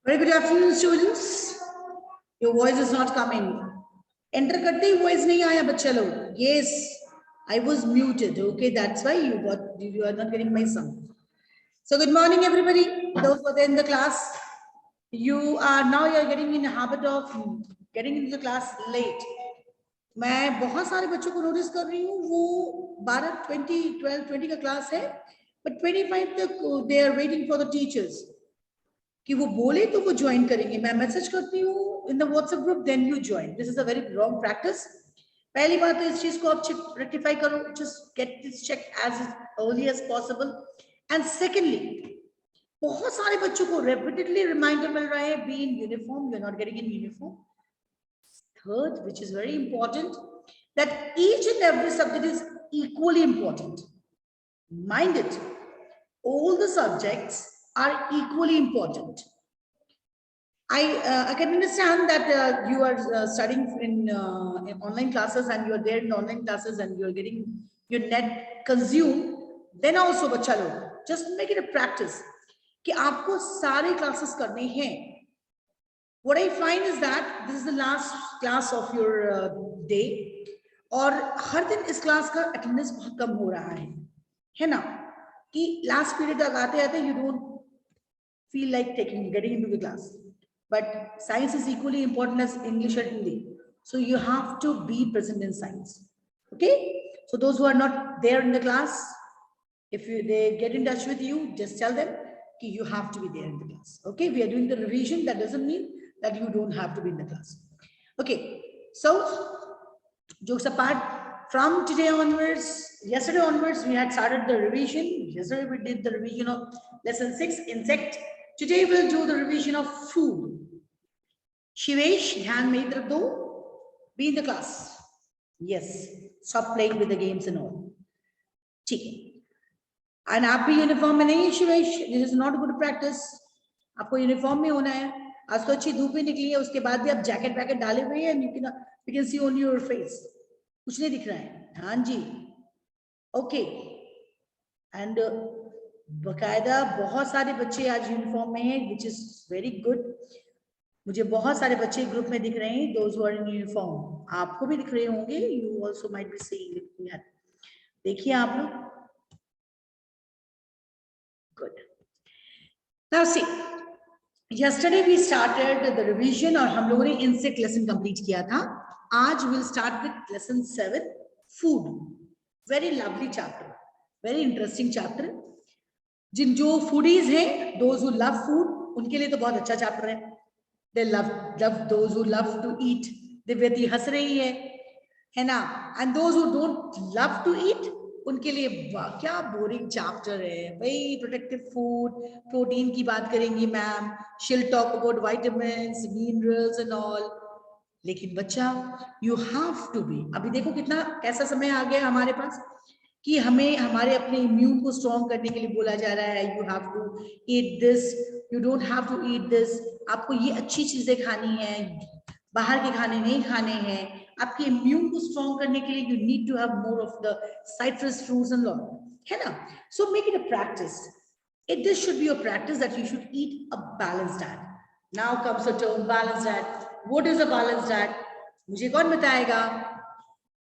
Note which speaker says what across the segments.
Speaker 1: Very good afternoon, students. Your voice is not coming. Enter karte hi voice nahi aaya bachcha log. Yes, I was muted. Okay, that's why you are not getting my sound. So good morning, everybody. Those who are there in the class, you are getting in the habit of getting into the class late. मैं बहुत सारे बच्चों को notice कर रही हूँ, वो 12 का क्लास है, but 25 तक they are waiting for the teachers कि वो बोले तो वो ज्वाइन करेंगे. मैं मैसेज करती हूँ in the WhatsApp group, then you join. This is a very wrong practice. पहली बात तो इस चीज को आप रेक्टिफाई करो. Just get this check as early as possible. And secondly, बहुत सारे बच्चों को रेपिटेडली रिमाइंडर मिल रहा है, be in uniform. You are not getting in uniform. Third, which is very important, that each and every subject is equally important. Mind it, all the subjects are equally important. I can understand that you are studying in online classes and you are there in online classes and you are getting your net consumed. Then also, बच्चा लोग, just make it a practice कि आपको सारे classes करने हैं. What I find is that this is the last class of your day, और हर दिन इस क्लास का अटेंडेंस बहुत कम हो रहा है ना, कि लास्ट पीरियड तक आते आते you don't feel like getting into the class. But science is equally important as English or Hindi, so you have to be present in science. Okay, so those who are not there in the class, if they get in touch with you, just tell them that you have to be there in the class. Okay, we are doing the revision. That doesn't mean that you don't have to be in the class. Okay, so jokes apart, from today onwards, yesterday onwards, we had started the revision. Yesterday we did the revision of lesson 6, insect. Today we'll do the revision of food. Shivesh, dhyan mein taraf do. Be in the class. Yes, stop playing with the games and all. ठीक है. And आप भी uniform में नहीं है Shivesh. This is not good practice. आपको uniform में होना है. आज तो अच्छी धूप ही निकली है, उसके बाद भी आप जैकेट वैकेट डाले हुए हैं. You can see only your face. कुछ नहीं दिख रहा है. हाँ जी. Okay. And बकायदा बहुत सारे बच्चे आज यूनिफॉर्म में हैं, which is very good. मुझे बहुत सारे बच्चे ग्रुप में दिख रहे हैं. Those who are in uniform, आपको भी दिख रहे होंगे. You also might be seeing it. देखिए आप लोग. Good. Now see, yesterday we started the revision और हम लोगों ने insect lesson complete किया था. आज we'll start with lesson 7, food. Very lovely chapter, very interesting chapter. जो foodies हैं, those who love food, उनके लिए तो बहुत अच्छा chapter है. They love those who love to eat. दिव्यति हंस रही है ना. And those who don't love to eat, उनके लिए क्या बोरिंग चैप्टर है भाई. प्रोटेक्टिव फूड, प्रोटीन की बात करेंगी ma'am. she'll talk about vitamins, minerals and all. लेकिन बच्चा, you have to be, अभी देखो कितना कैसा समय आ गया हमारे पास कि हमें हमारे अपने इम्यून को स्ट्रॉन्ग करने के लिए बोला जा रहा है. you have to eat this, you don't have to eat this. आपको ये अच्छी चीजें खानी है, बाहर के खाने नहीं खाने हैं. आपके इम्यून को स्ट्रॉन्ग करने के लिए you need to have more of the citrus fruits and all, है ना. So make it a practice. This should be a practice that you should eat a balanced diet. Now comes the term balanced diet. What is a balanced diet? मुझे कौन बताएगा?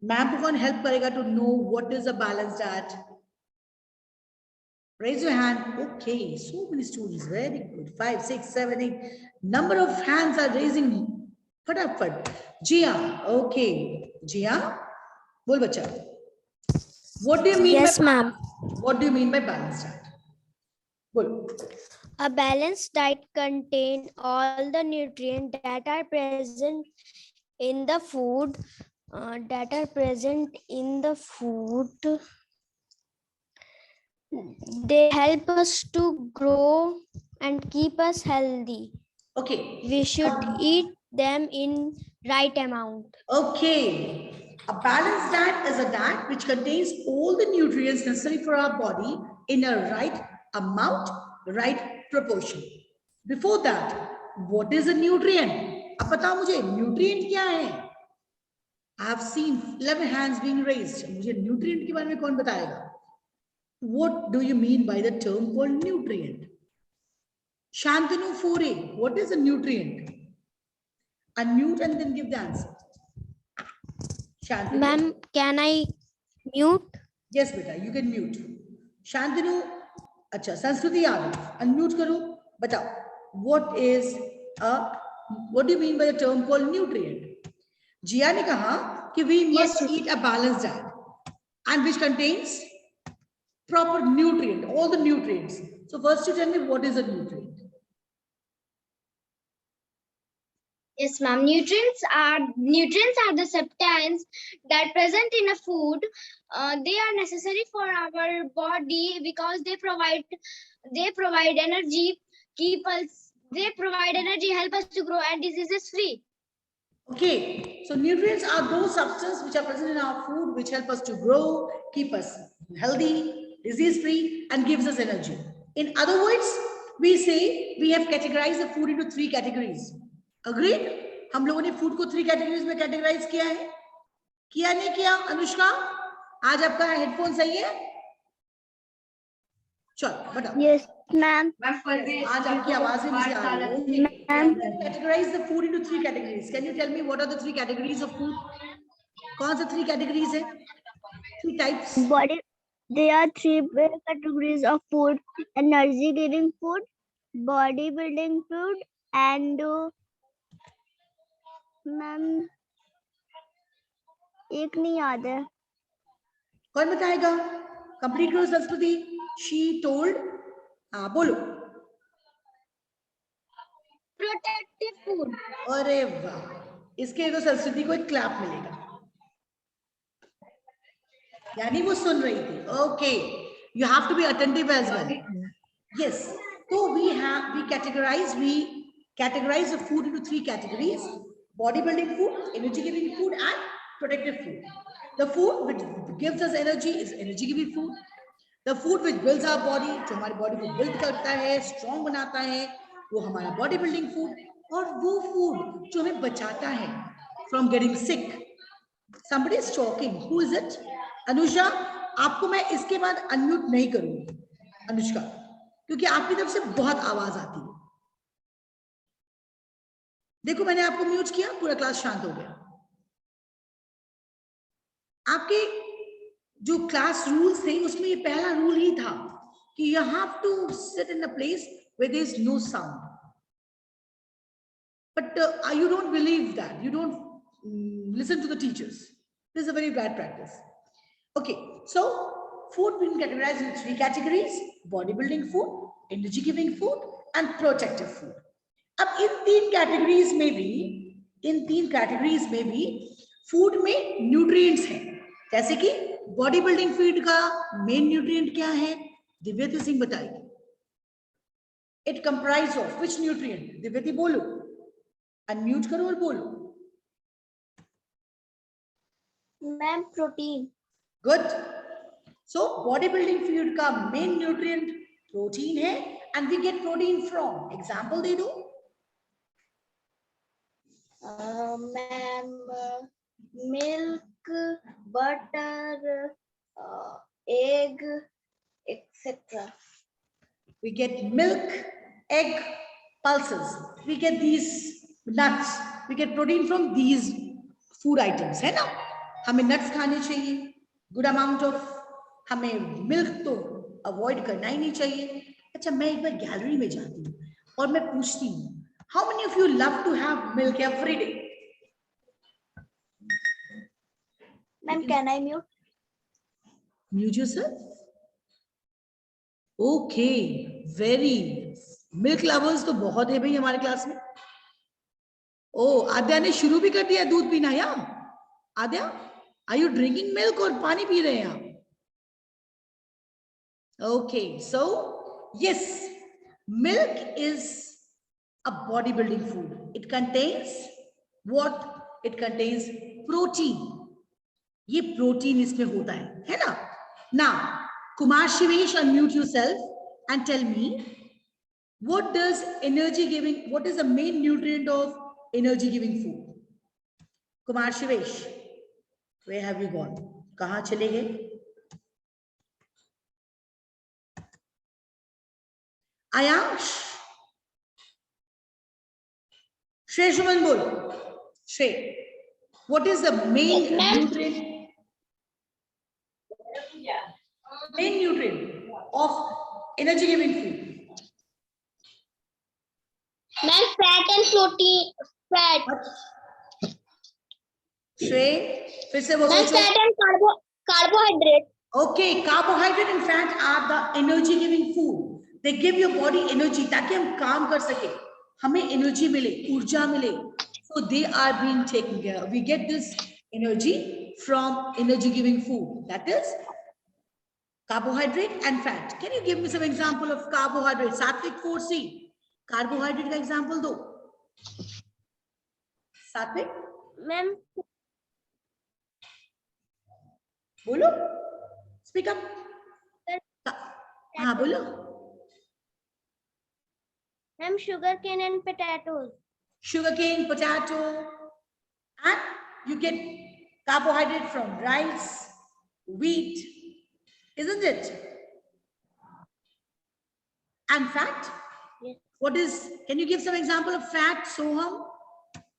Speaker 1: Ma'am को कौन help करेगा to know what is a balanced diet? Raise your hand. Okay, so many students. Very good. 5, 6, 7, 8. Number of hands are raising. फटाफट. Jia. Okay. Jia, बोल बच्चा. What do you mean?
Speaker 2: Yes, ma'am.
Speaker 1: What do you mean by balanced diet? बोल.
Speaker 2: A balanced diet contains all the nutrients that are present in the food. They help us to grow and keep us healthy.
Speaker 1: Okay.
Speaker 2: We should eat them in right amount.
Speaker 1: Okay. A balanced diet is a diet which contains all the nutrients necessary for our body in a right amount, right proportion. Before that, what is a nutrient? अब बताओ मुझे nutrient क्या है? I have seen 11 hands being raised. मुझे nutrient के बारे में कौन बताएगा? What do you mean by the term called nutrient? Shantanu 4A, what is a nutrient? Unmute and then give the answer. Shantanu.
Speaker 2: Ma'am, can I mute?
Speaker 1: Yes, beta, you can mute. Shantanu, अच्छा, संस्कृति Yadav, unmute करो, बताओ. What is what do you mean by the term called nutrient? जिया ने कहा कि we must eat a balanced diet and which contains proper nutrient, all the nutrients. So first you tell me what is a nutrient?
Speaker 3: Yes, ma'am. Nutrients are the substance that present in a food. They are necessary for our body because they provide energy, they provide energy, help us to grow and diseases free.
Speaker 1: Okay, so nutrients are those substances which are present in our food which help us to grow, keep us healthy, disease free and gives us energy. In other words, we say we have categorized the food into 3 categories. Agreed? हम लोगों ने food को 3 categories में categorise किया है, किया नहीं किया? अनुष्का, आज आपका हेडफोन सही है? चलो बताओ.
Speaker 2: Yes, ma'am.
Speaker 1: आज आपकी आवाज ही मुझे आ रही है. Categorize the food into 3 categories. Can you tell me what are the 3 categories of food? कौन सा 3 categories है? 3 types.
Speaker 2: Body. There are 3 categories of food: energy giving food, body building food, and ma'am, एक नहीं याद है.
Speaker 1: कौन बताएगा? Complete करो संस्कृति. She told. हाँ बोलो.
Speaker 3: Protective food.
Speaker 1: अरे वाह, इसके तो संस्कृति को एक क्लैप मिलेगा, यानी वो सुन रही थी. Okay, you have to be attentive as well. Yes, तो we categorize the food into 3 categories: body building food, energy giving food and protective food. The food which gives us energy is energy giving food. The food which builds our body, जो हमारी body को build करता है, strong बनाता है, वो हमारा body building food. और वो फूड जो हमें बचाता है from getting sick. somebody is talking. Who is it? Anusha, आपको मैं इसके बाद अनम्यूट नहीं करूंगी अनुष्का, क्योंकि आपकी तरफ से बहुत आवाज आती है. देखो मैंने आपको म्यूट किया, पूरा क्लास शांत हो गया. आपके जो क्लास रूल्स थे उसमें ये पहला रूल ही था कि you have to sit in a place where there is no sound. But you don't believe that. You don't listen to the teachers. This is a very bad practice. Okay, so food being categorized in 3 categories: bodybuilding food, energy giving food and protective food. अब इन 3 categories में भी food में nutrients हैं. जैसे कि body building food का main nutrient क्या है? दिव्यति सिंह बताएगी. It comprise of which nutrient? Divyati बोलो, अनम्यूट करो और बोलो.
Speaker 3: Ma'am, protein.
Speaker 1: Good. So body building food का मेन न्यूट्रिएंट प्रोटीन है and we get protein from. Example दे दो.
Speaker 3: Ma'am, milk, butter, egg, etc.
Speaker 1: We get milk, egg, pulses. We get these nuts. We get protein from these food items, है ना? हमें nuts खाने चाहिए, good amount of. हमें milk तो avoid करना ही नहीं चाहिए. अच्छा, मैं एक बार गैलरी में जाती हूँ और मैं पूछती हूँ, how many of you love to have milk every day?
Speaker 3: Ma'am, can I mute?
Speaker 1: Mute yourself. Okay, very. Milk lovers तो बहुत है भाई हमारे क्लास में. Oh, आद्या ने शुरू भी कर दिया दूध पीना. या आद्या, are you drinking milk और पानी पी रहे हैं आप? Okay, so yes, milk is a bodybuilding food. It contains what? It contains protein. ये प्रोटीन इसमें होता है ना? Now, Kumar Shivesh, unmute yourself and tell me, what does energy giving, what is the main nutrient of energy giving food? Kumar Shivesh, where have you gone? कहाँ चले गए? Ayansh, Shrey Shuman bol. Shrey, what is the main
Speaker 3: Yes, ma'am.
Speaker 1: nutrient? Main nutrient of energy giving food.
Speaker 3: Ma'am, fat and protein. Fat.
Speaker 1: Shrey, फिर से वो
Speaker 3: Ma'am,
Speaker 1: सोचो.
Speaker 3: fat and carbohydrate.
Speaker 1: Okay, carbohydrate and fat are the energy giving food. They give your body energy ताकि हम काम कर सके, हमें energy मिले, ऊर्जा मिले. So they are being taken care of. We get this energy from energy giving food. That is carbohydrate and fat. Can you give me some example of carbohydrate? Satvik 4C. Carbohydrate का example दो. Satvik,
Speaker 3: Ma'am,
Speaker 1: बोलो. Speak up. हाँ बोलो.
Speaker 3: ma'am, sugarcane and potatoes.
Speaker 1: Sugarcane, potato, and you get carbohydrate from rice, wheat, isn't it? And fat?
Speaker 3: Yes.
Speaker 1: What is, can you give some example of fat, Soham?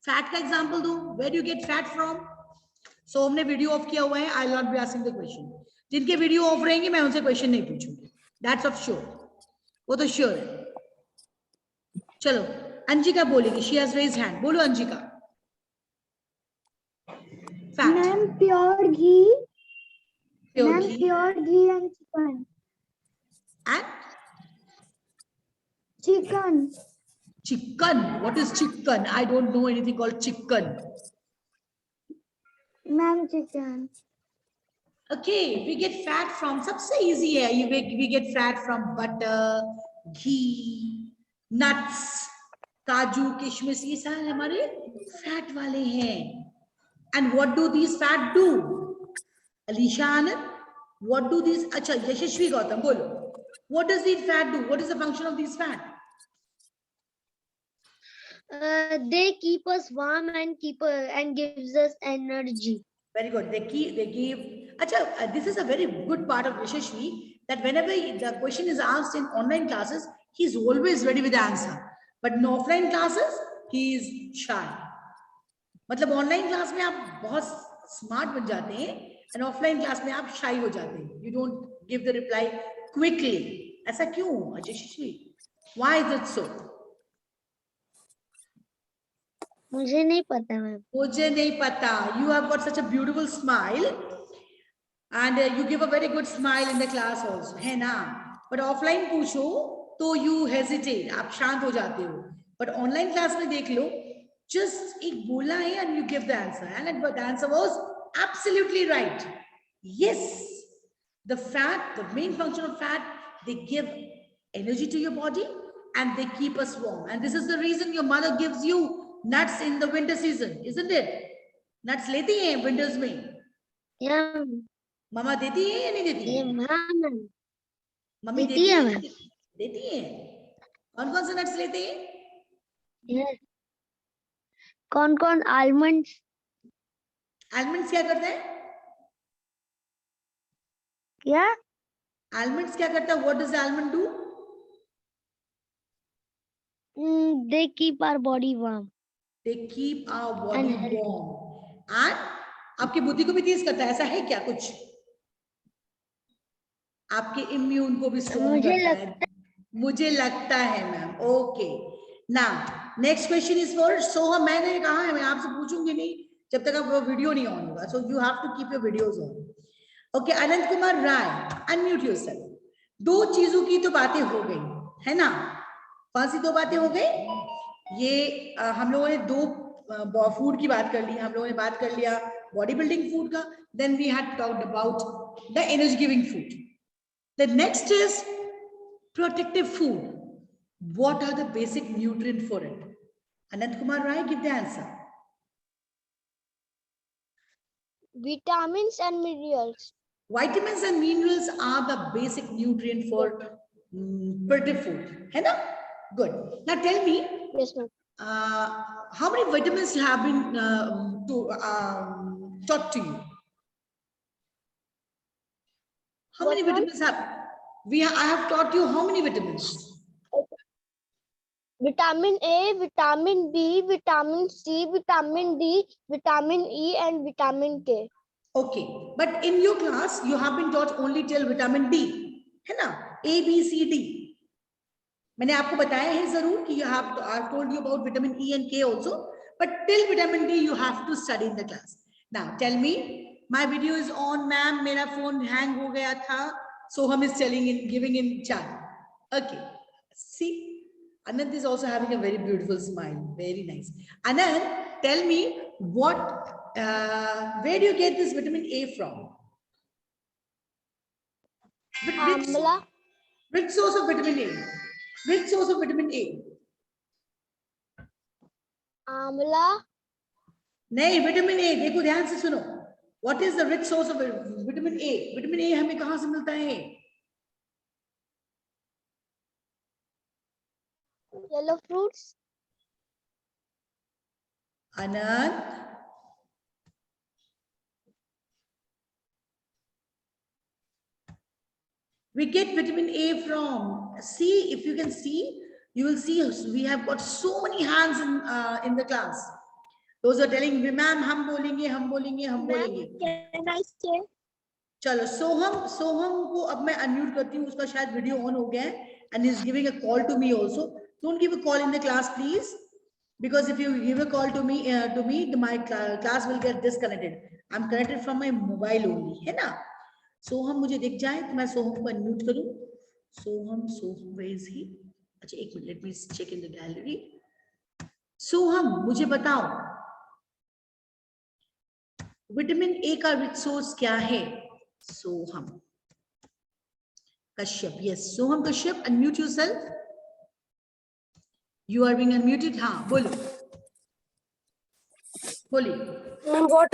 Speaker 1: Fat का example do. Where do you get fat from? Soham ने video off किया हुआ है. I'll not be asking the question. जिनके video off रहेंगे मैं उनसे question नहीं पूछूंगी. That's of sure. वो तो sure है. चलो, अंजिका बोलेगी. She has raised hand. बोलो अंजिका. Fat.
Speaker 4: Ma'am, pure ghee.
Speaker 1: Pure
Speaker 4: Ma'am,
Speaker 1: ghee.
Speaker 4: pure ghee and chicken.
Speaker 1: And
Speaker 4: Chicken.
Speaker 1: chicken. What is chicken? I don't know anything called chicken.
Speaker 4: Ma'am, chicken.
Speaker 1: Okay, we get fat from, सबसे easy है. We get fat from butter, ghee, nuts, काजू, किशमिश, ये सारे हमारे fat वाले हैं. And what do these fat do? Alisha Anand, what do these? अच्छा, यशस्वी गौतम बोलो. What does these fat do? What is the function of these fat?
Speaker 3: They keep us warm and gives us energy.
Speaker 1: Very good. They give. Acha, this is a very good part of Yashashvi, that whenever the question is asked in online classes, he's always ready with the answer. But in offline classes, he is shy. मतलब online class में आप बहुत smart बन जाते हैं, and offline class में आप shy हो जाते हैं. You don't give the reply quickly. ऐसा क्यों, Yashashvi? Why is it so?
Speaker 3: मुझे नहीं पता मैम.
Speaker 1: मुझे नहीं पता. You have got such a beautiful smile, and you give a very good smile in the class also, है ना? But offline पूछो तो you hesitate, आप शांत हो जाते हो. But online class में देख लो, just एक बोला है and you give the answer, and the answer was absolutely right. Yes, the fat, the main function of fat, they give energy to your body and they keep us warm. And this is the reason your mother gives you nuts in the winter season, isn't it? Nuts लेती हैं winters में.
Speaker 3: Yeah,
Speaker 1: मम्मा देती है या नहीं देती है?
Speaker 3: ma'am.
Speaker 1: Mummy
Speaker 3: देती
Speaker 1: देती
Speaker 3: है
Speaker 1: है?
Speaker 3: मैम.
Speaker 1: देती है. कौन कौन से nuts लेते हैं?
Speaker 3: Yes. कौन almonds?
Speaker 1: Almonds क्या करते हैं?
Speaker 3: क्या?
Speaker 1: Almonds क्या करता है? What does the almond do?
Speaker 3: They keep our body warm.
Speaker 1: They keep our body
Speaker 3: And healthy.
Speaker 1: warm. And आपकी बुद्धि को भी तेज करता है. ऐसा है क्या कुछ? आपके इम्यून को भी स्ट्रॉन्ग करता है. मुझे लगता है ma'am. Okay. Now next question is for Soham. मैंने कहा है मैं आपसे पूछूंगी नहीं जब तक आप वीडियो नहीं ऑन होगा. So you have to keep your videos on. Okay. Anant Kumar Rai, unmute yourself. दो चीजों की तो बातें हो गई है ना. कौन सी दो बातें हो गई? ये हम लोगों ने दो फूड की बात कर ली. हम लोगों ने बात कर लिया बॉडी बिल्डिंग फूड का. Then we had talked about the energy giving food. The next is protective food. What are the basic nutrients for it? Anant Kumar Rai, give the answer.
Speaker 2: Vitamins and minerals.
Speaker 1: Vitamins and minerals are the basic nutrient for protective food. है ना? Good. Now tell me,
Speaker 2: Yes, ma'am.
Speaker 1: how many vitamins have been taught to you? How many
Speaker 2: What, ma'am?
Speaker 1: vitamins have I have taught you how many vitamins?
Speaker 2: Vitamin A, vitamin B, vitamin C, vitamin D, vitamin E, and vitamin K.
Speaker 1: Okay, but in your class, you have been taught only till vitamin D, है ना? A, B, C, D. मैंने आपको बताया है जरूर कि I've told you about vitamin E and K also, but till vitamin D you have to study in the class. Now tell me, my video is on, ma'am. मेरा phone hang हो गया था. Soham is giving in chat. Okay, see, Anand is also having a very beautiful smile. Very nice. Anand, tell me where do you get this vitamin A from?
Speaker 2: Amla.
Speaker 1: Which source of vitamin A? Which source of vitamin A?
Speaker 2: Amla.
Speaker 1: नहीं, vitamin A. देखो ध्यान से सुनो. What is the rich source of vitamin A? Vitamin A हमें कहाँ से मिलता है?
Speaker 2: Yellow fruits.
Speaker 1: Anand. We get vitamin A from, see, if you can see, you will see we have got so many hands in the class. Those are telling me, ma'am, हम बोलेंगे, हम बोलेंगे, हम बोलेंगे.
Speaker 2: Can I say?
Speaker 1: चलो सोहम को अब मैं अनम्यूट करती हूँ, उसका शायद वीडियो ऑन हो गया है and he's giving a call to me also. Don't give a call in the class, please, because if you give a call to me, my class will get disconnected. I'm connected from my mobile only, है ना? सोहम मुझे दिख जाए तो मैं सोहम को unmute करूँ. सोहम, where is he? अच्छा एक minute, let me check in the gallery. सोहम मुझे बताओ, विटामिन ए का रिच सोर्स क्या है? सोहम Kashyap, yes, Soham Kashyap, unmute yourself. You are being unmuted. हाँ, बोलो. बोलिए.
Speaker 5: Ma'am, what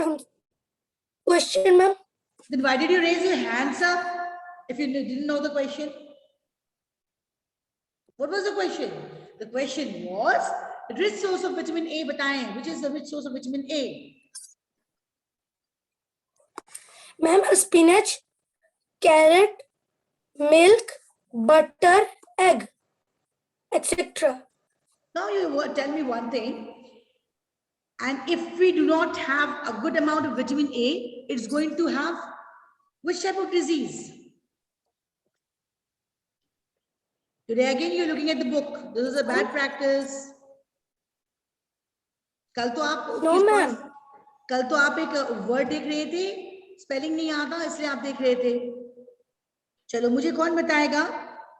Speaker 5: question, ma'am?
Speaker 1: Then why did you raise your hands up if you didn't know the question? What was the question? The question was, the rich source of vitamin A बताएं. Which is the rich source of vitamin A?
Speaker 5: Ma'am, spinach, carrot, milk, butter, egg, etc.
Speaker 1: Now you tell me one thing. And if we do not have a good amount of vitamin A, it's going to have which type of disease? Today again you're looking at the book. This is a bad practice. कल तो आप
Speaker 5: No, ma'am.
Speaker 1: कल तो आप एक word देख रहे थे, स्पेलिंग नहीं आता इसलिए आप देख रहे थे. चलो मुझे कौन बताएगा?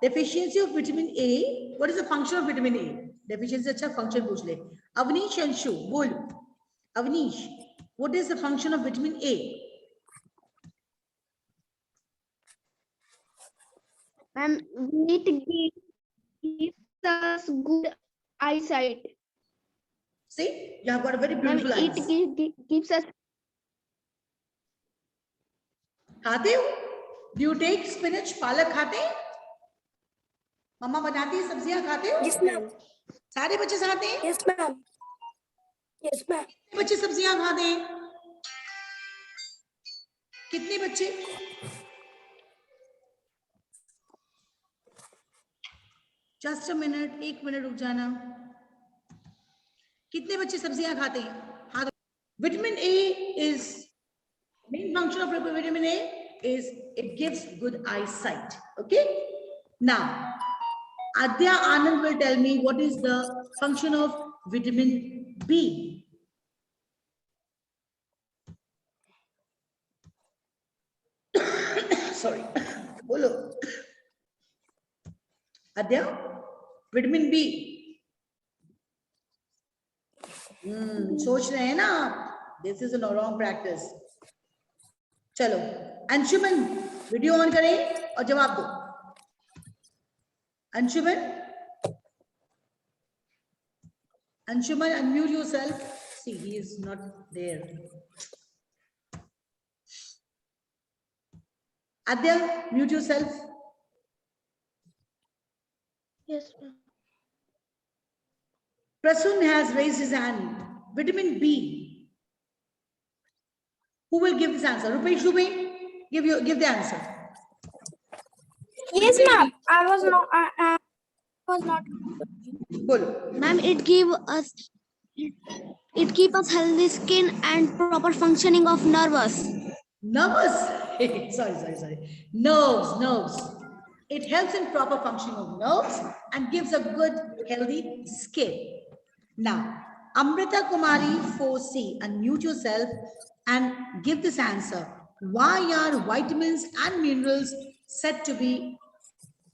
Speaker 1: Deficiency of vitamin A. What is the function of vitamin A? Deficiency अच्छा function पूछ ले. Avnish Anshu, बोल. Avnish, what is the function of vitamin A?
Speaker 4: Ma'am, it gives us good eyesight.
Speaker 1: See, you have got a very
Speaker 4: Ma'am,
Speaker 1: beautiful eyes.
Speaker 4: it gives us.
Speaker 1: खाते हो? Do you take spinach? पालक खाते हैं? मम्मा बनाती है सब्जियां खाते हो?
Speaker 5: Yes, ma'am.
Speaker 1: सारे बच्चे खाते हैं?
Speaker 5: Yes, ma'am. Yes, ma'am.
Speaker 1: कितने बच्चे सब्जियां खाते हैं? कितने बच्चे? Just a minute, एक मिनट रुक जाना. कितने बच्चे सब्जियां खाते हैं? हाँ. Vitamin A is, main function of vitamin A is it gives good eyesight. Okay. Now, Adya Anand will tell me what is the function of vitamin B. Sorry. Bolo. Adya, vitamin B. सोच रहे हैं ना आप? This is a wrong practice. चलो, Anshuman video on करें और जवाब दो. Anshuman, unmute yourself. See, he is not there. Adya, mute yourself.
Speaker 2: Yes, ma'am.
Speaker 1: Prasun has raised his hand. Vitamin B. Who will give this answer? Rupesh Dubey, give the answer.
Speaker 5: Yes, ma'am. I was not. was not.
Speaker 1: Bolo.
Speaker 4: Ma'am, it keep us healthy skin and proper functioning of nervous.
Speaker 1: Nervous. sorry. Nerves. It helps in proper functioning of nerves and gives a good, healthy skin. Now, Amrita Kumari 4C, unmute yourself and give this answer. Why are vitamins and minerals said to be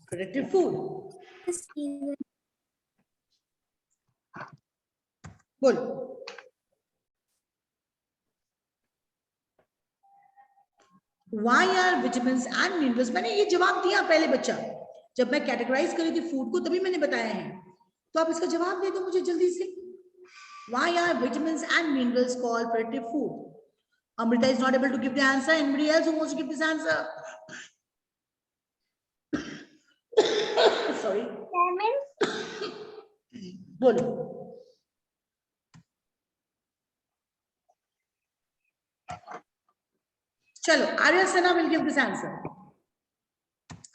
Speaker 1: protective food? Bolo. Why are vitamins and minerals? मैंने ये जवाब दिया पहले बच्चा, जब मैं categorise कर रही थी फूड को तभी मैंने बताया है, तो आप इसका जवाब दे दो मुझे जल्दी से. Why are vitamins and minerals called protective food? Amrita is not able to give the answer. Anybody else who wants to give this answer? Sorry. बोलो. चलो, Arya Sana will give this answer.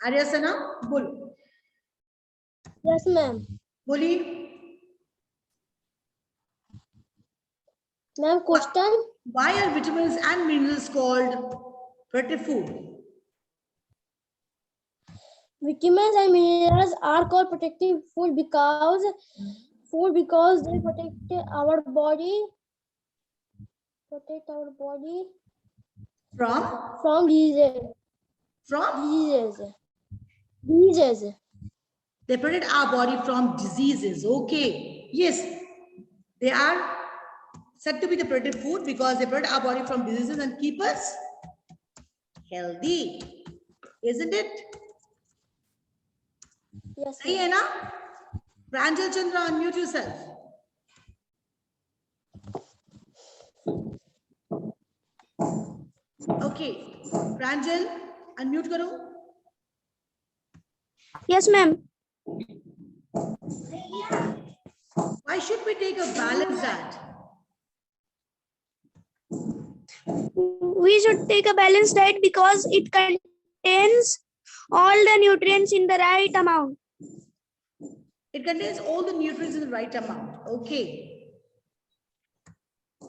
Speaker 1: Arya Sana, बोलो.
Speaker 2: Yes, ma'am.
Speaker 1: बोलिए.
Speaker 2: Ma'am, question.
Speaker 1: Why are vitamins and minerals called protective food?
Speaker 2: Vitamins and minerals are called protective food because they protect our body
Speaker 1: From
Speaker 2: diseases.
Speaker 1: they protect our body from diseases. Okay. Yes, they are said to be the protective food because they protect our body from diseases and keep us healthy. Isn't it?
Speaker 2: Yes,
Speaker 1: Sahi hai na? Pranjal Chandra, unmute yourself. Okay. Pranjal, unmute karo.
Speaker 4: Yes, ma'am.
Speaker 1: Why should we take a balanced diet?
Speaker 4: We should take a balanced diet because it contains all the nutrients in the right amount.
Speaker 1: It contains all the nutrients in the right amount. Okay.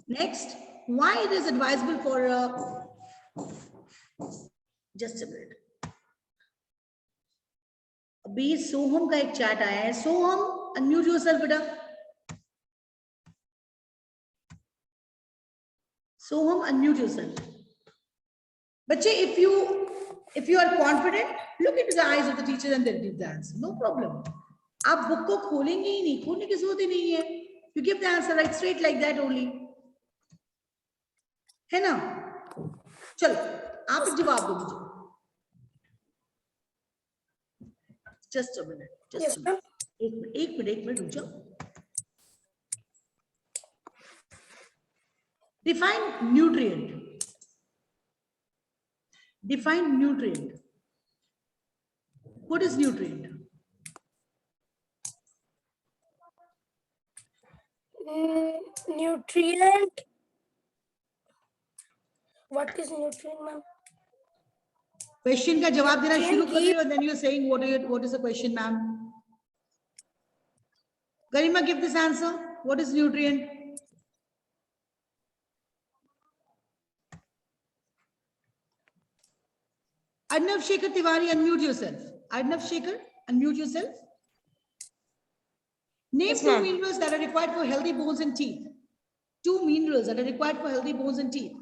Speaker 1: Next, why it is advisable for just a minute. अभी सोहम का एक chat आया है. सोहम, unmute yourself, बेटा. Soham, unmute yourself. Bache, if you are confident, look into the eyes of the teacher and then give the answer. No problem. आप book को खोलेंगे ही नहीं, खोलने की जरूरत ही नहीं है. You give the answer right straight like that only. है ना? चलो, आप एक जवाब दो मुझे. Just a minute.
Speaker 5: Yes, ma'am.
Speaker 1: एक मिनट रुक जाओ. Define nutrient. Define nutrient. What is nutrient?
Speaker 5: Nutrient. What is nutrient, ma'am?
Speaker 1: Question का जवाब देना शुरू कर रही हो, and then you are saying what is the question, ma'am? Garima, give this answer. What is nutrient? Arnav Shekhar Tiwari, unmute yourself. Arnav Shekhar, unmute yourself. Name two minerals that are required for healthy bones and teeth. Two minerals that are required for healthy bones and teeth.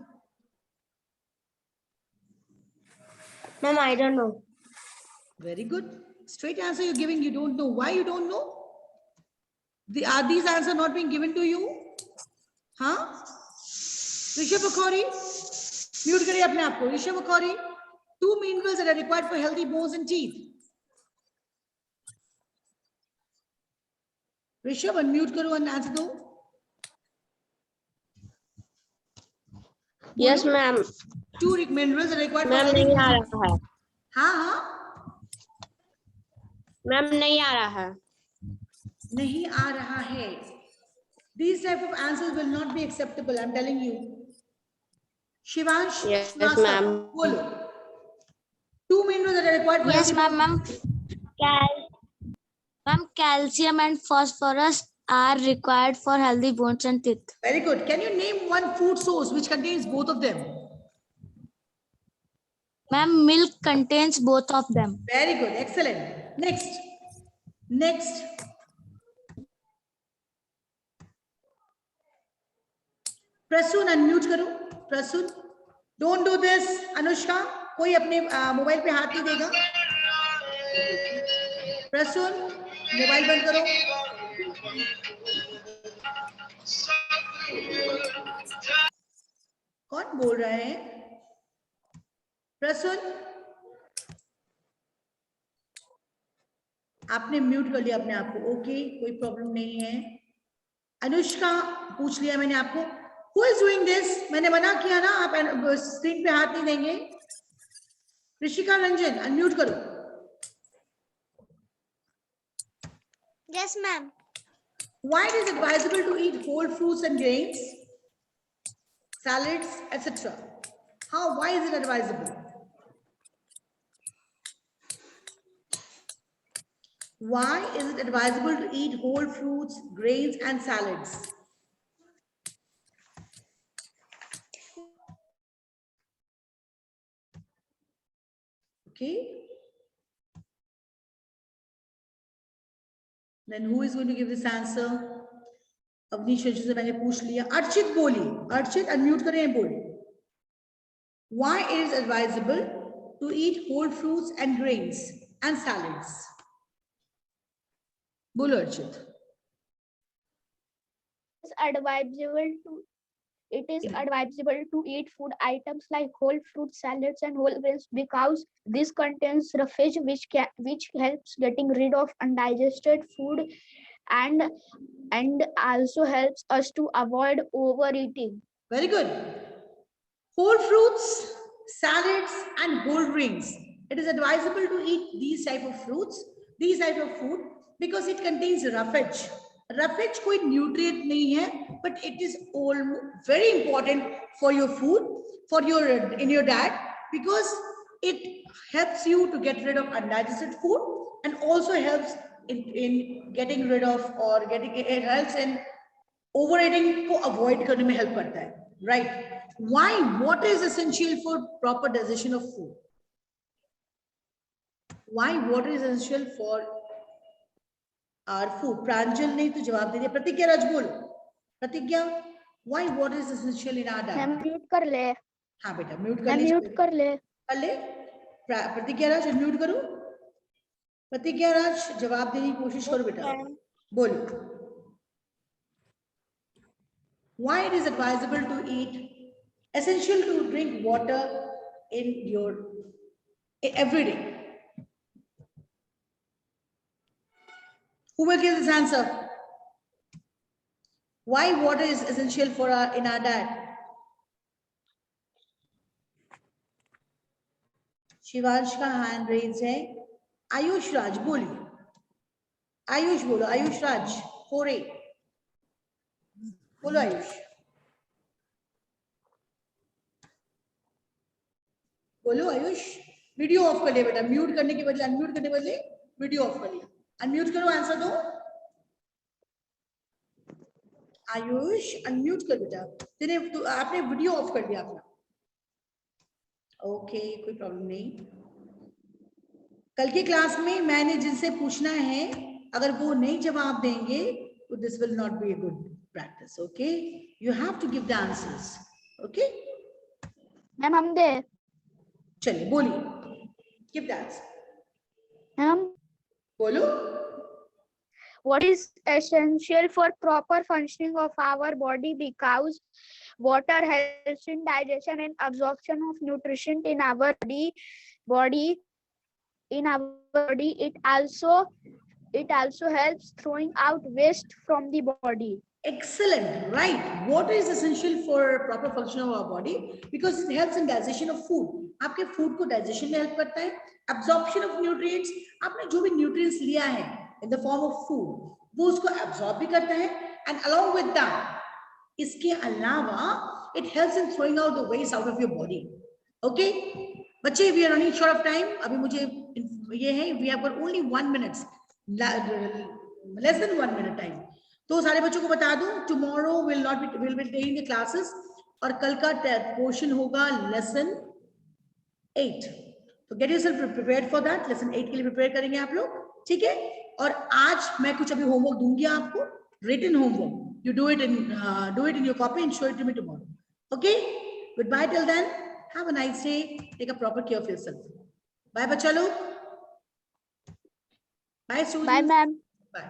Speaker 2: Ma'am, I don't know.
Speaker 1: Very good. Straight answer you're giving, you don't know. Why you don't know? Are these answers not being given to you? Huh? Rishabh Akhori, mute kariye apne aap ko. Rishabh Akhori, two minerals that are required for healthy bones and teeth. Rishabh, unmute karo and answer do.
Speaker 2: Yes, ma'am.
Speaker 1: Two minerals that are required for
Speaker 2: Ma'am,
Speaker 1: healthy
Speaker 2: नहीं
Speaker 1: bones.
Speaker 2: आ रहा है.
Speaker 1: हाँ.
Speaker 2: Ma'am, नहीं आ रहा है.
Speaker 1: नहीं आ रहा है. These type of answers will not be acceptable, I'm telling you. Shivansh,
Speaker 2: Yes,
Speaker 1: Srivastava,
Speaker 2: ma'am.
Speaker 1: Two minerals that are required for
Speaker 4: Yes,
Speaker 1: healthy
Speaker 4: ma'am.
Speaker 1: bones.
Speaker 6: Ma'am, calcium and phosphorus are required for healthy bones and teeth.
Speaker 1: Very good. Can you name one food source which contains both of them?
Speaker 6: Ma'am, milk contains both of them.
Speaker 1: Very good. Excellent. Next. Next. Prasoon unmute करो. Prasoon, don't do this. Anushka, कोई अपने mobile पे हाथ नहीं देगा. Prasoon, mobile बंद करो. कौन बोल रहा है? प्रसून, आपने म्यूट कर लिया अपने आप को. ओके, कोई प्रॉब्लम नहीं है. अनुष्का, पूछ लिया मैंने आपको. Who is doing this? मैंने मना किया ना, आप स्क्रीन पे हाथ नहीं देंगे. ऋषिका रंजन, अनम्यूट करो.
Speaker 4: Yes, ma'am.
Speaker 1: Why it is advisable to eat whole fruits and grains, salads, etc.? How? Why is it advisable? Why is it advisable to eat whole fruits, grains, and salads? Okay. Then who is going to give this answer? Avnish Ranjan से मैंने पूछ लिया. अर्चित बोली. Archit, unmute करें, बोल. Why it is advisable to eat whole fruits and grains and salads? बोलो Archit.
Speaker 7: It is advisable to eat food items like whole fruit salads and whole grains because this contains roughage which helps getting rid of undigested food and also helps us to avoid overeating.
Speaker 1: Very good. Whole fruits, salads, and whole grains. It is advisable to eat these type of fruits, these type of food, because it contains roughage. Roughage कोई nutrient नहीं है, but it is all very important for your food, for your in your diet, because it helps you to get rid of undigested food and also helps in getting rid of or getting it helps in overeating को avoid करने में help करता है, right? Why? What is essential for proper digestion of food? Why water is essential for our food? प्रांजल नहीं तो जवाब दे दिया. प्रतिज्ञा राज बोल. प्रतिज्ञा, why water is essential in our diet?
Speaker 7: मैं म्यूट कर ले.
Speaker 1: हाँ बेटा, म्यूट कर
Speaker 7: मैं
Speaker 1: ले.
Speaker 7: म्यूट कर ले.
Speaker 1: कर ले. प्रतिज्ञा राज, म्यूट करो. प्रतिज्ञा राज, जवाब देने की कोशिश करो बेटा. बोल. Why it is advisable to eat, essential to drink water in your every day? Who will give this answer? Why water is essential for in our diet? Shivansh का हैंड रेज है. आयुष राज बोलिए. आयुष बोलो. आयुष राज 4A बोलो. आयुष बोलो. आयुष, वीडियो ऑफ कर लिया बेटा. Mute करने के बदले अनम्यूट करने के बदले वीडियो ऑफ कर लिया. अनम्यूट करो, आंसर दो. आयुष, अनम्यूट कर बेटा. तेरे आपने वीडियो ऑफ कर दिया अपना. ओके, कोई प्रॉब्लम नहीं. कल की क्लास में मैंने जिनसे पूछना है, अगर वो नहीं जवाब देंगे तो this will not be a good practice. Okay, you have to give the answers. Okay
Speaker 7: ma'am हम दे.
Speaker 1: चलिए बोलिए. Give the answer.
Speaker 7: मैम
Speaker 1: बोलो.
Speaker 7: what is essential for proper functioning of our body because water helps in digestion and absorption of nutrition in our body. It also helps throwing out waste from the body.
Speaker 1: Excellent, right? Water is essential for proper function of our body because it helps in digestion of food. आपके food को digestion में help करता है. Absorption of nutrients, आपने जो भी nutrients लिया है in the form of food, वो उसको absorb भी करता है. And along with that, इसके अलावा it helps in throwing out the waste out of your body. Okay, बच्चे, we are running short of time. अभी मुझे ये है, we have got only 1 minute. less than 1 minute time. तो सारे बच्चों को बता दूं, tomorrow will be taking the classes और कल का पोर्शन होगा lesson 8. तो get yourself prepared for that. lesson 8 के लिए प्रिपेयर करेंगे आप लोग, ठीक है? और आज मैं कुछ अभी होमवर्क दूंगी आपको, written homework. You do it in your copy and show it to me tomorrow. Okay? Goodbye till then. Have a nice day. Take a proper care of yourself. Bye, bachalo. Bye, students.
Speaker 7: Bye, ma'am.
Speaker 1: Bye.